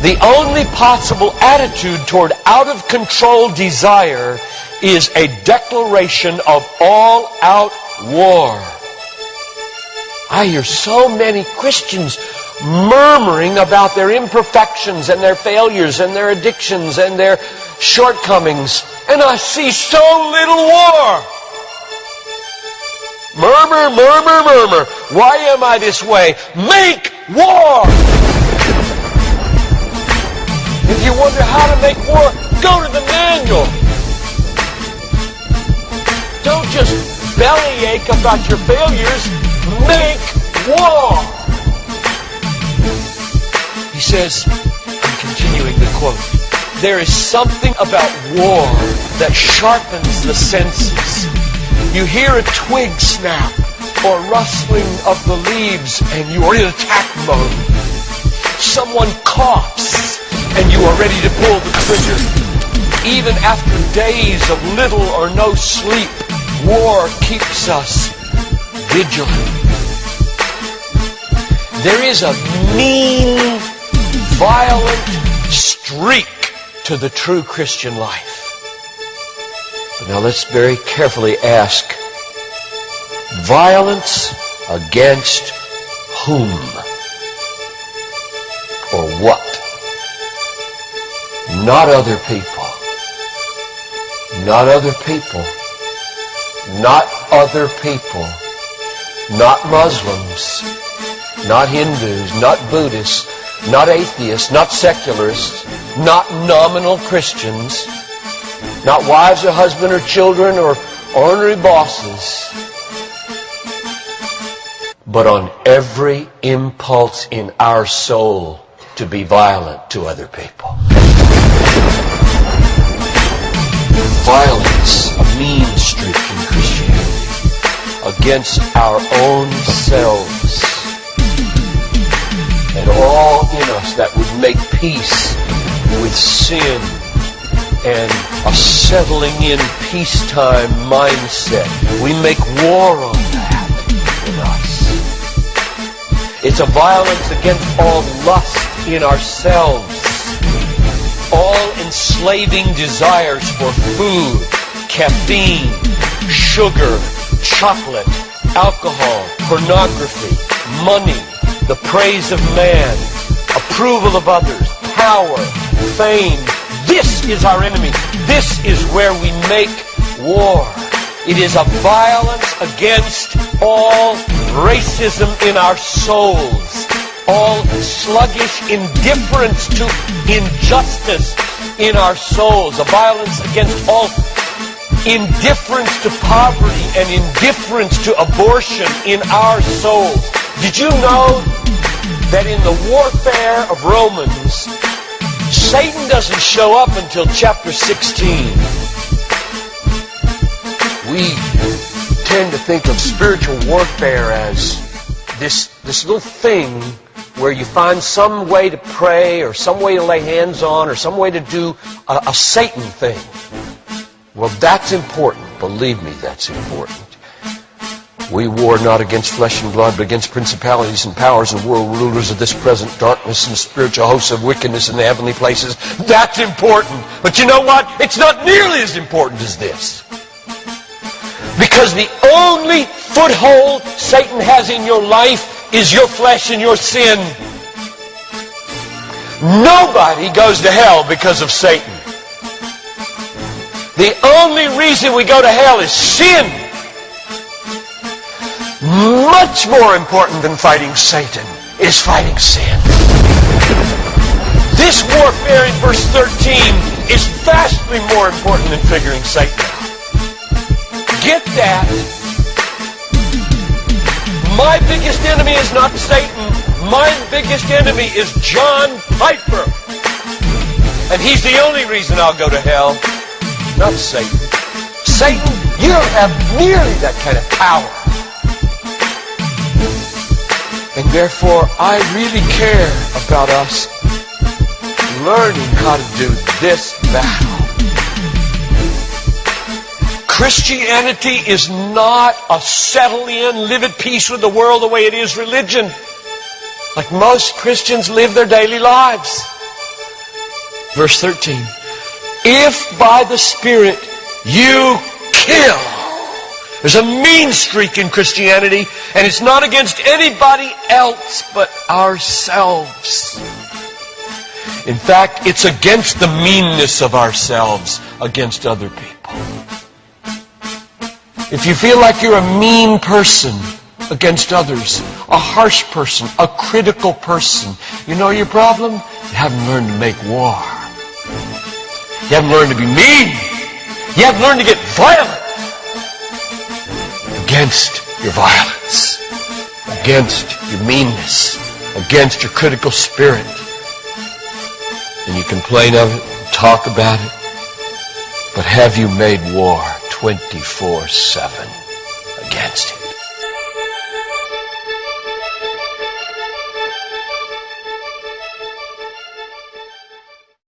The only possible attitude toward out-of-control desire is a declaration of all-out war. I hear so many Christians murmuring about their imperfections and their failures and their addictions and their shortcomings, and I see so little war. Murmur, murmur, murmur. Why am I this way? Make war! If you wonder how to make war, go to the manual. Don't just bellyache about your failures. Make war! He says, I'm continuing the quote, there is something about war that sharpens the senses. You hear a twig snap or rustling of the leaves and you are in attack mode. Someone coughs and you are ready to pull the trigger. Even after days of little or no sleep, war keeps us vigilant. There is a mean, violent streak to the true Christian life. But now let's very carefully ask, violence against whom? Or what? Not other people. Not other people. Not other people. Not Muslims. Not Hindus. Not Buddhists. Not atheists. Not secularists. Not nominal Christians. Not wives or husband or children or ornery bosses. But on every impulse in our soul to be violent to other people. Violence, a mean streak in Christianity, against our own selves. And all in us that would make peace with sin and a settling in peacetime mindset. We make war on that in us. It's a violence against all lust in ourselves, all enslaving desires for food, caffeine, sugar, chocolate, alcohol, pornography, money, the praise of man, approval of others, power, fame. This is our enemy. This is where we make war. It is a violence against all racism in our souls, all sluggish indifference to injustice in our souls, a violence against all indifference to poverty and indifference to abortion in our souls. Did you know that in the warfare of Romans, Satan doesn't show up until chapter 16. We tend to think of spiritual warfare as this little thing where you find some way to pray or some way to lay hands on or some way to do a Satan thing. Well, that's important. Believe me, that's important. We war not against flesh and blood, but against principalities and powers and world rulers of this present darkness and spiritual hosts of wickedness in the heavenly places. That's important. But you know what? It's not nearly as important as this. Because the only foothold Satan has in your life is your flesh and your sin. Nobody goes to hell because of Satan. The only reason we go to hell is sin. Much more important than fighting Satan is fighting sin. This warfare in verse 13 is vastly more important than figuring Satan out. Get that. My biggest enemy is not Satan. My biggest enemy is John Piper. And he's the only reason I'll go to hell, not Satan. Satan, you don't have nearly that kind of power. And therefore, I really care about us learning how to do this battle. Christianity is not a settle in, live at peace with the world the way it is religion. Like most Christians live their daily lives. Verse 13. If by the Spirit you kill. There's a mean streak in Christianity, and it's not against anybody else but ourselves. In fact, it's against the meanness of ourselves against other people. If you feel like you're a mean person against others, a harsh person, a critical person, you know your problem? You haven't learned to make war. You haven't learned to be mean. You haven't learned to get violent against your violence, against your meanness, against your critical spirit. And you complain of it, talk about it, but have you made war 24/7 against it?